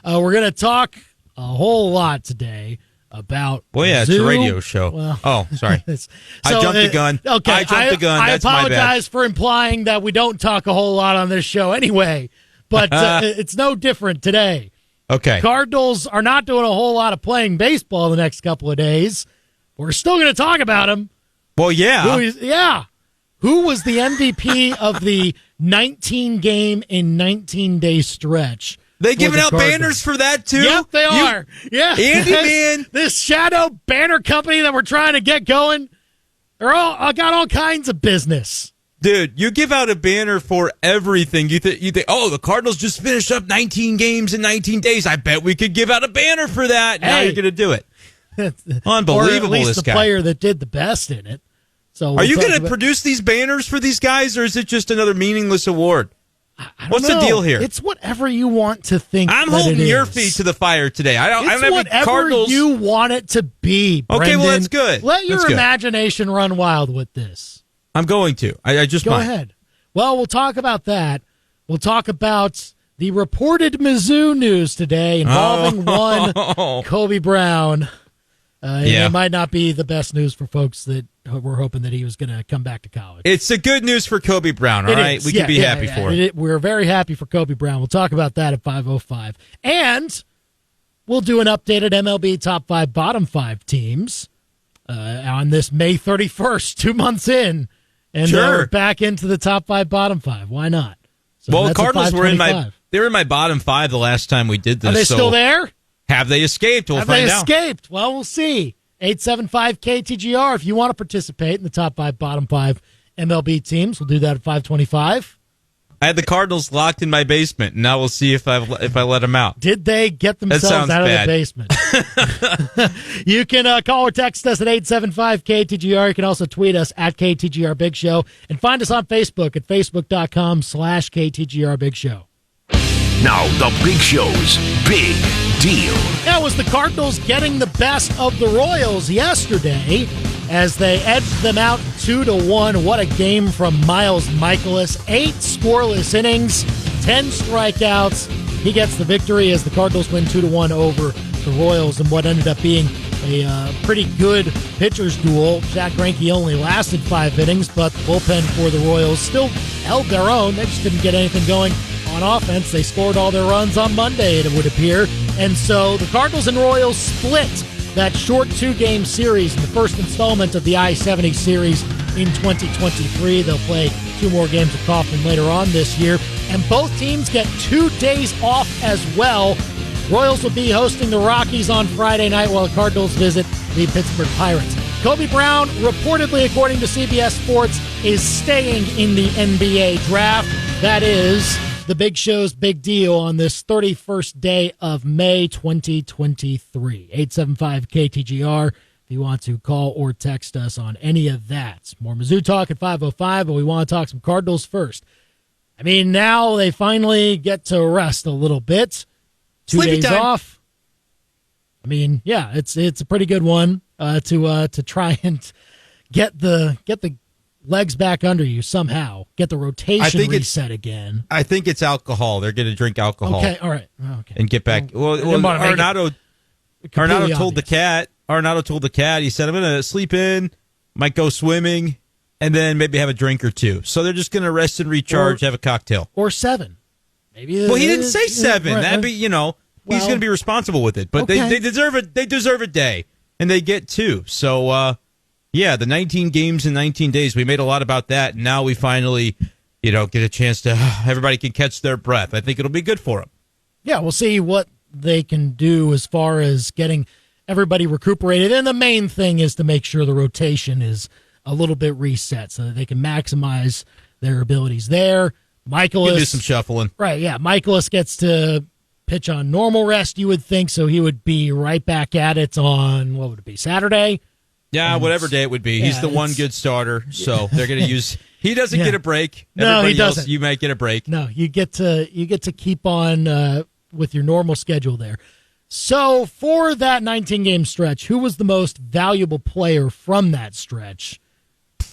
We're going to talk a whole lot today about it's a radio show. Well, sorry. I jumped the gun. Okay, I jumped the gun. That's my bad. I apologize for implying that we don't talk a whole lot on this show anyway, but it's no different today. Okay. Cardinals are not doing a whole lot of playing baseball the next couple of days. We're still going to talk about them. Well, yeah. Who was the MVP of the 19-game in 19-day stretch? They giving out banners for that, too? Yep, they are. Yeah. Andy, man. This shadow banner company that we're trying to get going, I got all kinds of business. Dude, you give out a banner for everything. You think, the Cardinals just finished up 19 games in 19 days. I bet we could give out a banner for that. Now you're going to do it. Unbelievable, or at least this guy. The player that did the best in it. So are you going to produce these banners for these guys, or is it just another meaningless award? What's the deal here? It's whatever you want to think. I'm holding your feet to the fire today. I don't have whatever Cardinals. You want it to be, Brenden. Okay, well, that's good. Let your imagination run wild with this. I'm going to. I just go ahead. Well, we'll talk about that. We'll talk about the reported Mizzou news today involving one Kobe Brown. It might not be the best news for folks that were hoping that he was going to come back to college. It's the good news for Kobe Brown, all right? We can be happy for it. We're very happy for Kobe Brown. We'll talk about that at 5:05. And we'll do an updated MLB top 5, bottom 5 teams on this May 31st, 2 months in. And we're back into the top 5, bottom 5. Why not? So the Cardinals were in my bottom 5 the last time we did this. Are they still there? Have they escaped? We'll find out. Have they escaped? Well, we'll see. 875 KTGR if you want to participate in the top 5, bottom 5 MLB teams. We'll do that at 525. I had the Cardinals locked in my basement, and now we'll see if I let them out. Did they get themselves out of the basement? You can call or text us at 875 KTGR. You can also tweet us at KTGR Big Show, and find us on Facebook at facebook.com/KTGR Big Show. Now, the Big Show's Big Deal. That was the Cardinals getting the best of the Royals yesterday as they edged them out 2-1. What a game from Miles Michaelis. 8 scoreless innings, 10 strikeouts. He gets the victory as the Cardinals win 2-1 over the Royals in what ended up being a pretty good pitcher's duel. Jack Greinke only lasted 5 innings, but the bullpen for the Royals still held their own. They just didn't get anything going on offense. They scored all their runs on Monday, it would appear. And so the Cardinals and Royals split that short 2-game series in the first installment of the I-70 series in 2023. They'll play 2 more games at Kauffman later on this year. And both teams get 2 days off as well. Royals will be hosting the Rockies on Friday night while the Cardinals visit the Pittsburgh Pirates. Kobe Brown, reportedly, according to CBS Sports, is staying in the NBA draft. That is the Big Show's big deal on this 31st day of May 2023. 875-KTGR if you want to call or text us on any of that. More Mizzou talk at 5:05, but we want to talk some Cardinals first. I mean, now they finally get to rest a little bit. 2 days off. I mean, yeah, it's a pretty good one to try and get the legs back under you somehow. Get the rotation reset again. I think it's alcohol. They're going to drink alcohol. Okay, all right. Okay. And get back. Well, Arnado told the cat. Arnado told the cat. He said, "I'm going to sleep in, might go swimming, and then maybe have a drink or 2." So they're just going to rest and recharge, have a cocktail or 7. Maybe. Well, he didn't say 7. Right. That'd be, he's going to be responsible with it. But they deserve it. They deserve a day, and they get 2. So. Yeah, the 19 games in 19 days. We made a lot about that. And now we finally, get a chance to, everybody can catch their breath. I think it'll be good for them. Yeah, we'll see what they can do as far as getting everybody recuperated. And the main thing is to make sure the rotation is a little bit reset so that they can maximize their abilities there. Michaelis. Do some shuffling. Right, yeah. Michaelis gets to pitch on normal rest, you would think. So he would be right back at it on, what would it be, Saturday? Yeah, whatever day it would be. He's the one good starter, so they're going to use. He doesn't get a break. No, he doesn't. Else, you might get a break. No, you get to keep on with your normal schedule there. So for that 19-game stretch, who was the most valuable player from that stretch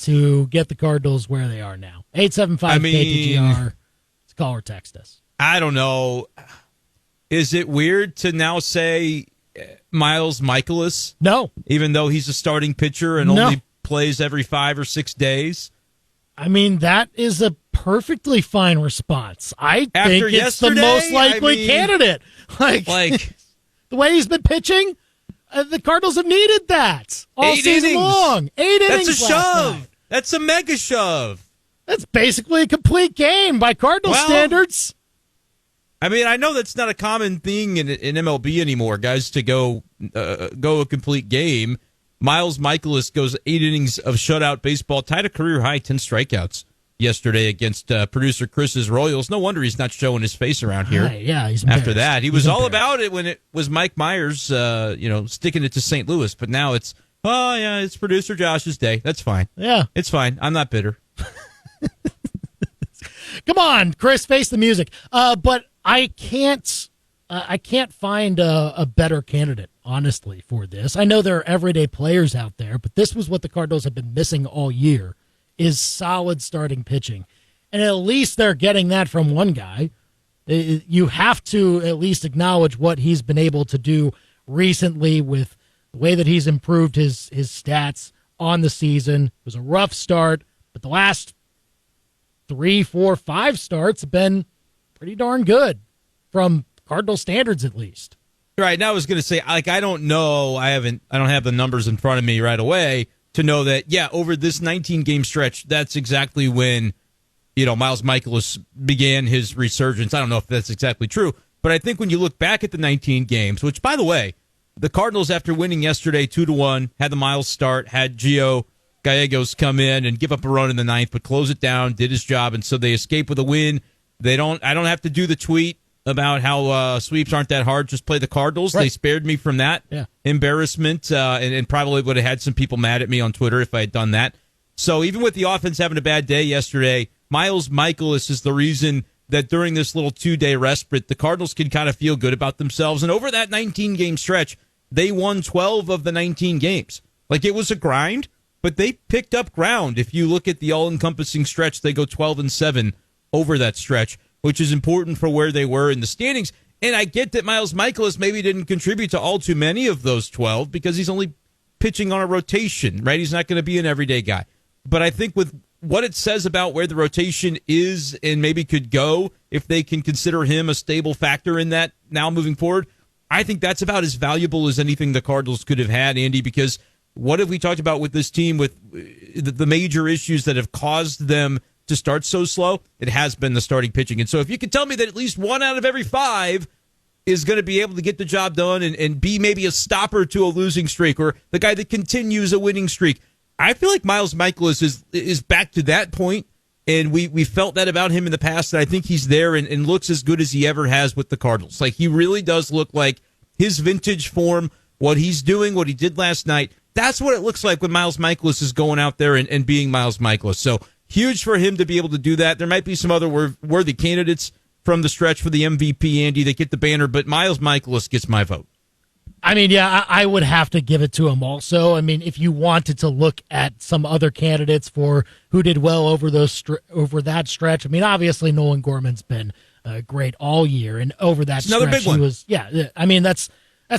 to get the Cardinals where they are now? 875-KTGR. Let's call or text us. I don't know. Is it weird to now say Miles Michaelis? No. Even though he's a starting pitcher and only plays every 5 or 6 days? I mean, that is a perfectly fine response. I think it's the most likely candidate. Like the way he's been pitching, the Cardinals have needed that all season long. 8 innings. That's a shove. That's a mega shove. That's basically a complete game by Cardinal standards. I mean, I know that's not a common thing in MLB anymore, guys, to go a complete game. Miles Michaelis goes 8 innings of shutout baseball, tied a career-high 10 strikeouts yesterday against producer Chris's Royals. No wonder he's not showing his face around here. Yeah, he's after that. He was all about it when it was Mike Myers, sticking it to St. Louis. But now it's producer Josh's day. That's fine. Yeah. It's fine. I'm not bitter. Come on, Chris, face the music. But I can't find a better candidate, honestly, for this. I know there are everyday players out there, but this was what the Cardinals have been missing all year, is solid starting pitching. And at least they're getting that from one guy. You have to at least acknowledge what he's been able to do recently with the way that he's improved his stats on the season. It was a rough start, but the last 3, 4, 5 starts have been pretty darn good from Cardinal standards, at least. Right. Now I was going to say, I don't know. I don't have the numbers in front of me right away to know that, over this 19-game stretch, that's exactly when, Miles Michaelis began his resurgence. I don't know if that's exactly true, but I think when you look back at the 19 games, which, by the way, the Cardinals, after winning yesterday 2-1, had the Miles start, had Gio Gallegos come in and give up a run in the 9th, but close it down, did his job, and so they escape with a win. I don't have to do the tweet about how sweeps aren't that hard. Just play the Cardinals. Right. They spared me from that embarrassment, and probably would have had some people mad at me on Twitter if I had done that. So even with the offense having a bad day yesterday, Miles Michaelis is the reason that during this little 2-day respite, the Cardinals can kind of feel good about themselves. And over that 19-game stretch, they won 12 of the 19 games. Like, it was a grind, but they picked up ground. If you look at the all-encompassing stretch, they go 12-7 over that stretch, which is important for where they were in the standings. And I get that Miles Michaelis maybe didn't contribute to all too many of those 12 because he's only pitching on a rotation, right? He's not going to be an everyday guy. But I think with what it says about where the rotation is and maybe could go, if they can consider him a stable factor in that now moving forward, I think that's about as valuable as anything the Cardinals could have had, Andy, because what have we talked about with this team with the major issues that have caused them to start so slow? It has been the starting pitching. And so if you could tell me that at least 1 out of every 5 is going to be able to get the job done and be maybe a stopper to a losing streak or the guy that continues a winning streak, I feel like Miles Michaelis is back to that point, and we felt that about him in the past, and I think he's there and looks as good as he ever has with the Cardinals. Like, he really does look like his vintage form, what he's doing, what he did last night. That's what it looks like when Miles Michaelis is going out there and being Miles Michaelis. So huge for him to be able to do that. There might be some other worthy candidates from the stretch for the MVP, Andy, that get the banner, but Miles Michaelis gets my vote. I mean, yeah, I would have to give it to him also. I mean, if you wanted to look at some other candidates for who did well over that stretch, I mean, obviously Nolan Gorman's been great all year, and over that stretch, another big one. He was, I mean, that's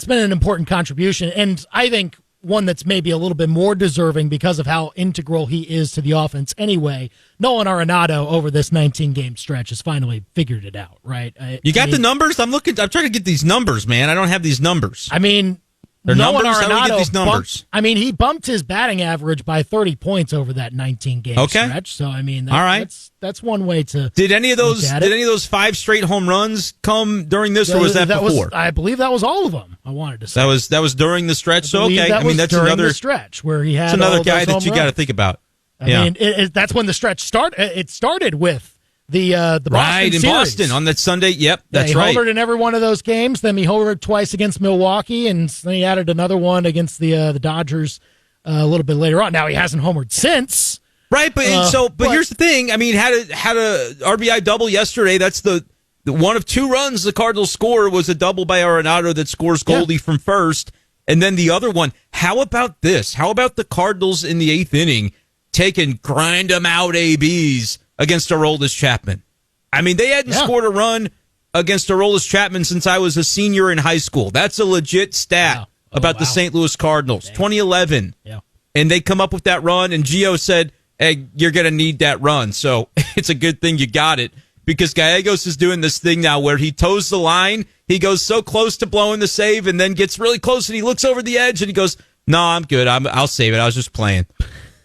been an important contribution, and I think one that's maybe a little bit more deserving because of how integral he is to the offense anyway. Nolan Arenado over this 19-game stretch has finally figured it out, right? You got the numbers? I'm trying to get these numbers, man. I don't have these numbers. I mean, Nolan Arenado, he bumped his batting average by 30 points over that 19-game stretch. So, I mean, that's one way to. Did any of those 5 straight home runs come during this, or was that before? I believe that was all of them. I wanted to say that was during the stretch. So okay, that's another stretch where he had. That's another guy that you got to think about. I mean, that's when the stretch started. It started with the Boston right in series. Boston on that Sunday. Yep, that's he right. He homered in every one of those games. Then he homered twice against Milwaukee, and then he added another one against the Dodgers a little bit later on. Now he hasn't homered since. Right, but here's the thing. I mean, had a RBI double yesterday. That's the one of 2 runs the Cardinals score was a double by Arenado that scores Goldie from first, and then the other one. How about this? How about the Cardinals in the 8th inning taking grind 'em out ABs against Aroldis Chapman? I mean, they hadn't scored a run against Aroldis Chapman since I was a senior in high school. That's a legit stat about the St. Louis Cardinals. 2011. Yeah. And they come up with that run, and Gio said, hey, you're going to need that run. So it's a good thing you got it, because Gallegos is doing this thing now where he toes the line. He goes so close to blowing the save and then gets really close, and he looks over the edge, and he goes, no, I'm good. I'll save it. I was just playing.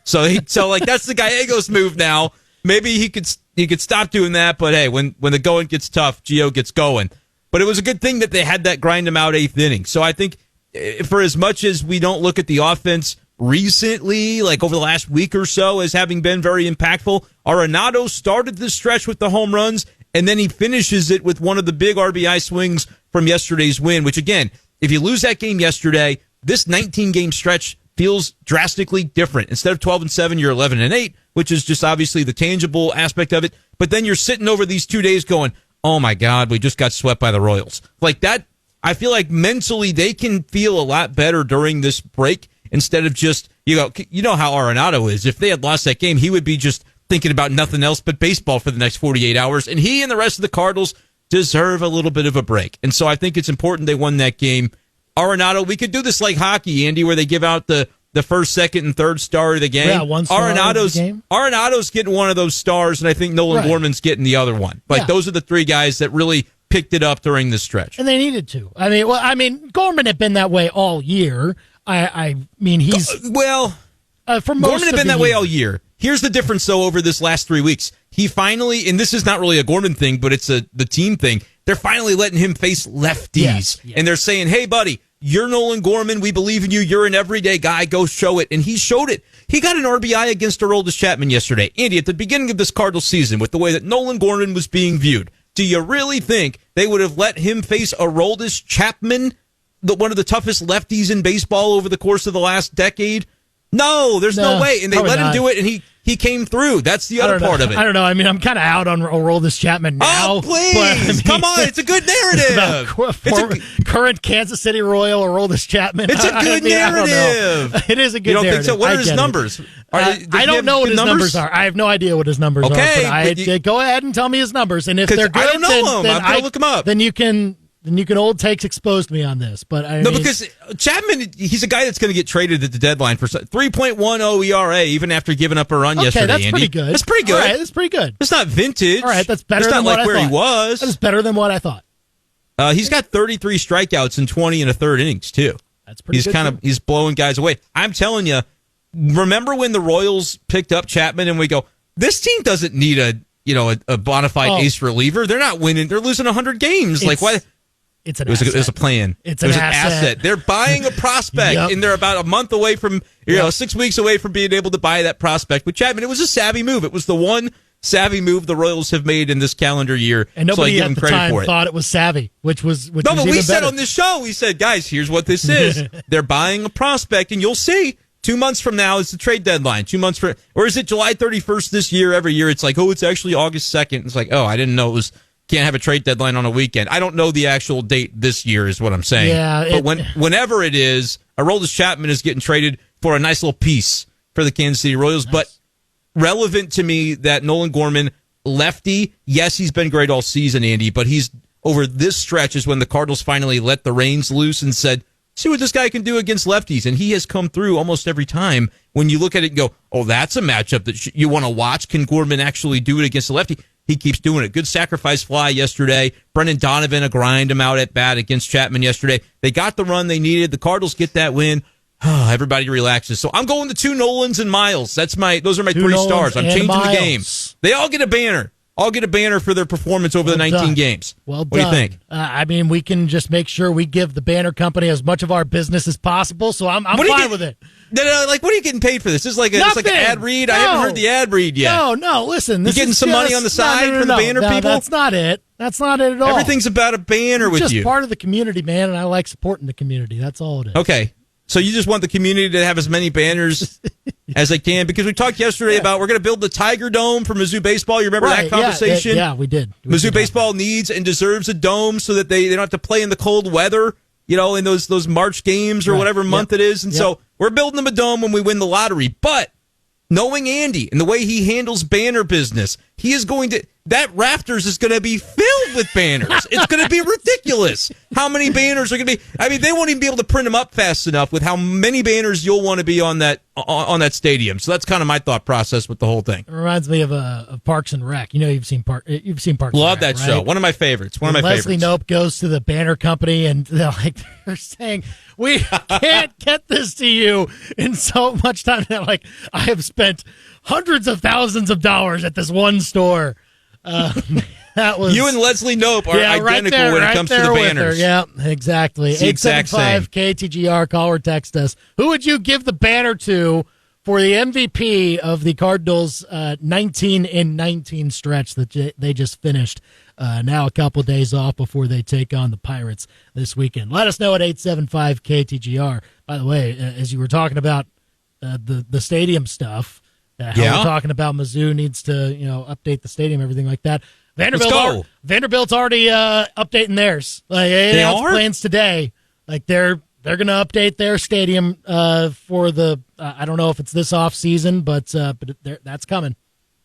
So that's the Gallegos move now. Maybe he could stop doing that, but hey, when the going gets tough, Gio gets going. But it was a good thing that they had that grind him out 8th inning. So I think for as much as we don't look at the offense recently, like over the last week or so, as having been very impactful, Arenado started the stretch with the home runs, and then he finishes it with one of the big RBI swings from yesterday's win, which again, if you lose that game yesterday, this 19-game stretch feels drastically different. Instead of 12-7, you're 11-8, which is just obviously the tangible aspect of it. But then you're sitting over these 2 days going, oh my God, we just got swept by the Royals. Like that, I feel like mentally they can feel a lot better during this break instead of just, you know how Arenado is. If they had lost that game, he would be just thinking about nothing else but baseball for the next 48 hours. And he and the rest of the Cardinals deserve a little bit of a break. And so I think it's important they won that game. Arenado, we could do this like hockey, Andy, where they give out the first, second, and third star of the game. Yeah, one star of the game. Arenado's getting one of those stars, and I think Nolan Gorman's getting the other one. Like those are the three guys that really picked it up during this stretch. And they needed to. Gorman had been that way all year. I mean, he's for most Gorman had been that way all year. Here's the difference, though, over this last 3 weeks. He finally, and this is not really a Gorman thing, but it's the team thing. They're finally letting him face lefties, and they're saying, "Hey, buddy, you're Nolan Gorman. We believe in you. You're an everyday guy. Go show it." And he showed it. He got an RBI against Aroldis Chapman yesterday. Andy, at the beginning of this Cardinals season, with the way that Nolan Gorman was being viewed, do you really think they would have let him face Aroldis Chapman, one of the toughest lefties in baseball over the course of the last decade? No, there's no way. And they let him do it, and he came through. That's the other part of it. I don't know. I mean, I'm kind of out on Aroldis Chapman now. Oh, please. Come on. It's a good narrative. Current Kansas City Royal Aroldis Chapman. It's a good narrative. It is a good narrative. You don't think so? What are his numbers? I don't know what his numbers are. I have no idea what his numbers are. But go ahead and tell me his numbers. And if they're good, I don't know them. I'm going to look them up. Then you can old takes expose me on this, but because Chapman, he's a guy that's going to get traded at the deadline for 3.10 ERA, even after giving up a run yesterday. That's Andy. pretty good. That's pretty good. All right, that's pretty good. It's not vintage. All right, that's better. It's than not what like I where thought. he was. That's better than what I thought. He's got 33 strikeouts in 20 and a third innings too. That's pretty. He's blowing guys away. I'm telling you. Remember when the Royals picked up Chapman and we go, this team doesn't need a bona fide ace reliever. They're not winning. They're losing 100 games. Like why? It was a plan. It was an asset. They're buying a prospect, and they're about a month away from, 6 weeks away from being able to buy that prospect with Chapman. It was a savvy move. It was the one savvy move the Royals have made in this calendar year. And nobody at the time thought it was savvy, which was but we said on this show, we said, guys, here's what this is. They're buying a prospect, and you'll see 2 months from now is the trade deadline. 2 months or is it July 31st this year? Every year it's like, it's actually August 2nd. It's like, I didn't know it was. Can't have a trade deadline on a weekend. I don't know the actual date this year is what I'm saying. Yeah, but whenever it is, Aroldis Chapman is getting traded for a nice little piece for the Kansas City Royals. Nice. But relevant to me that Nolan Gorman, lefty, yes, he's been great all season, Andy, but he's over this stretch is when the Cardinals finally let the reins loose and said, see what this guy can do against lefties. And he has come through almost every time. When you look at it and go, that's a matchup that you want to watch. Can Gorman actually do it against a lefty? He keeps doing it. Good sacrifice fly yesterday. Brenden Donovan, a grind him out at bat against Chapman yesterday. They got the run they needed. The Cardinals get that win. Everybody relaxes. So I'm going to 2 Nolans and Miles. Those are my 3 stars. I'm changing the game. They all get a banner. I'll get a banner for their performance over the 19 games. Well done. What do you think? We can just make sure we give the banner company as much of our business as possible, so I'm fine with it. What are you getting paid for this? This is like an ad read? No. I haven't heard the ad read yet. No, listen. You getting some money on the side for the banner people? That's not it. That's not it at all. Everything's about a banner with you. It's just part of the community, man, and I like supporting the community. That's all it is. Okay. So you just want the community to have as many banners as they can? Because we talked yesterday about we're going to build the Tiger Dome for Mizzou Baseball. You remember that conversation? Yeah, we did. Mizzou Baseball needs and deserves a dome so that they don't have to play in the cold weather, in those March games or whatever month it is. And so we're building them a dome when we win the lottery. But knowing Andy and the way he handles banner business, he is going to that rafters is going to be filled with banners. It's going to be ridiculous how many banners are going to be. I mean, they won't even be able to print them up fast enough with how many banners you'll want to be on that stadium. So that's kind of my thought process with the whole thing. It reminds me of Parks and Rec. You know, you've seen Parks. Love and Rec, that show. One of my favorites. Leslie Knope goes to the banner company and they're saying, "We can't get this to you in so much time." They're like, "I have spent hundreds of thousands of dollars at this one store." That was you and Leslie Knope are identical when it comes to the banners. Yeah, exactly. 875 KTGR. Call or text us. Who would you give the banner to for the MVP of the Cardinals' 19-19 stretch that they just finished? Now a couple days off before they take on the Pirates this weekend. Let us know at 875 KTGR. By the way, as you were talking about the stadium stuff. We're talking about Mizzou needs to, update the stadium, everything like that. Vanderbilt's already updating theirs. Like they announced plans today. Like they're going to update their stadium for the. I don't know if it's this off season, but that's coming.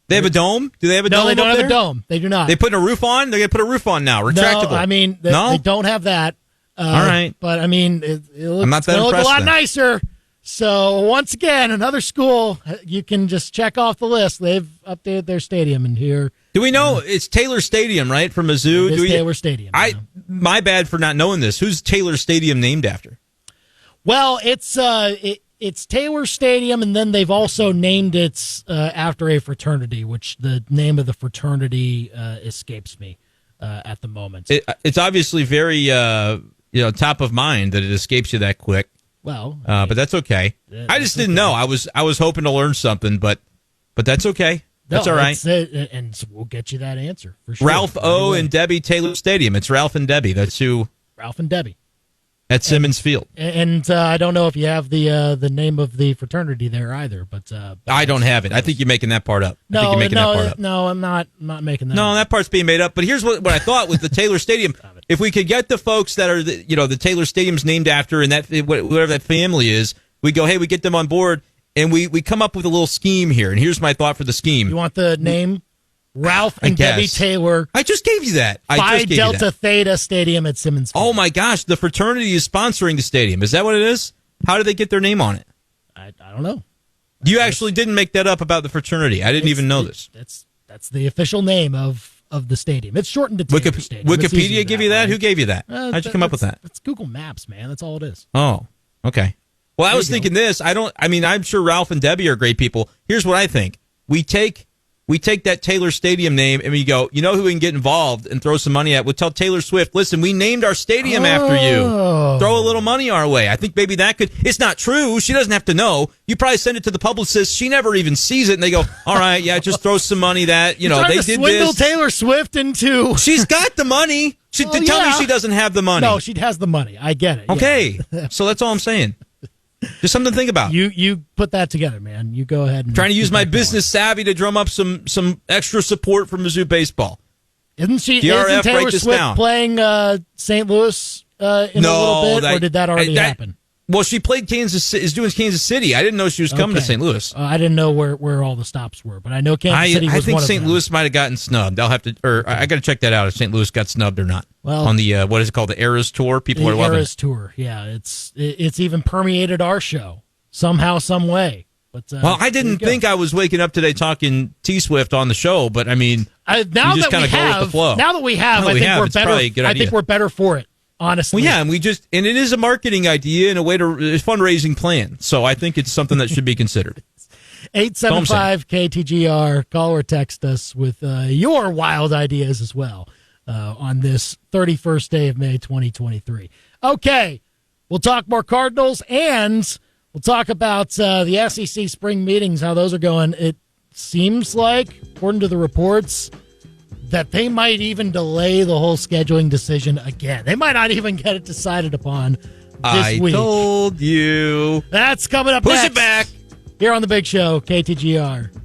They have a dome? Do they have a dome? No, they don't have a dome. They do not. They putting a roof on? They're going to put a roof on now. Retractable. No, I mean they don't have that. All right, but I mean it looks, I'm not that it'll look a lot then. nicer. So, once again, another school, you can just check off the list. They've updated their stadium, and here... Do we know it's Taylor Stadium, right, for Mizzou? It is Taylor Stadium. My bad for not knowing this. Who's Taylor Stadium named after? Well, it's Taylor Stadium, and then they've also named it after a fraternity, which the name of the fraternity escapes me at the moment. It's obviously very top of mind that it escapes you that quick. Well, but that's okay. I just didn't know. I was hoping to learn something, but that's okay. That's all right. And we'll get you that answer for sure. Ralph O. and Debbie Taylor Stadium. It's Ralph and Debbie. That's who. Ralph and Debbie. At Simmons Field. And I don't know if you have the name of the fraternity there either, but I don't have it. I think you're making that part up. No, I'm not making that. No, that part's being made up. But here's what I thought with the Taylor Stadium. If we could get the folks that are the Taylor Stadium's named after and that whatever that family is, we go, hey, we get them on board and we come up with a little scheme here. And here's my thought for the scheme. You want the name? Ralph and Debbie Taylor. I just gave you that. Phi Delta Theta Stadium at Simmons Field. Oh my gosh, the fraternity is sponsoring the stadium. Is that what it is? How did they get their name on it? I don't know. You actually didn't make that up about the fraternity. I didn't even know this. That's the official name of the stadium. It's shortened to Taylor Stadium. Wikipedia give you that? Who gave you that? How'd you come up with that? It's Google Maps, man. That's all it is. Oh, okay. Well, I was thinking this. I'm sure Ralph and Debbie are great people. Here's what I think. We take that Taylor Stadium name and we go, you know who we can get involved and throw some money at? We'll tell Taylor Swift, listen, we named our stadium after you. Throw a little money our way. I think maybe that could, it's not true. She doesn't have to know. You probably send it to the publicist. She never even sees it. And they go, all right, yeah, just throw some money that, they did swindle this. Taylor Swift into. She's got the money. Tell me she doesn't have the money. No, she has the money. I get it. Okay. Yeah. So that's all I'm saying. Just something to think about. You put that together, man. You go ahead and trying to use my business savvy to drum up some extra support for Mizzou baseball. Isn't Taylor Swift playing St. Louis in a little bit, or did that already happen? Well, she played is doing Kansas City. I didn't know she was coming to St. Louis. I didn't know where all the stops were, but I know Kansas City was one of them. I think St. Louis might have gotten snubbed. I'll have to, I got to check that out if St. Louis got snubbed or not. Well, on the what is it called, the Eras Tour? People are loving it. Eras Tour, yeah. It's even permeated our show somehow, some way. But well, I didn't think I was waking up today talking T Swift on the show, but I mean, now that we have, I think we're better. I think we're better for it. Honestly. Well, yeah, and it is a marketing idea and a way to a fundraising plan. So I think it's something that should be considered. 875 KTGR. Call or text us with your wild ideas as well on this 31st day of May 2023. Okay, we'll talk more Cardinals and we'll talk about the SEC spring meetings, how those are going. It seems like, according to the reports, that they might even delay the whole scheduling decision again. They might not even get it decided upon this week. I told you. That's coming up next. Push it back. Here on The Big Show, KTGR.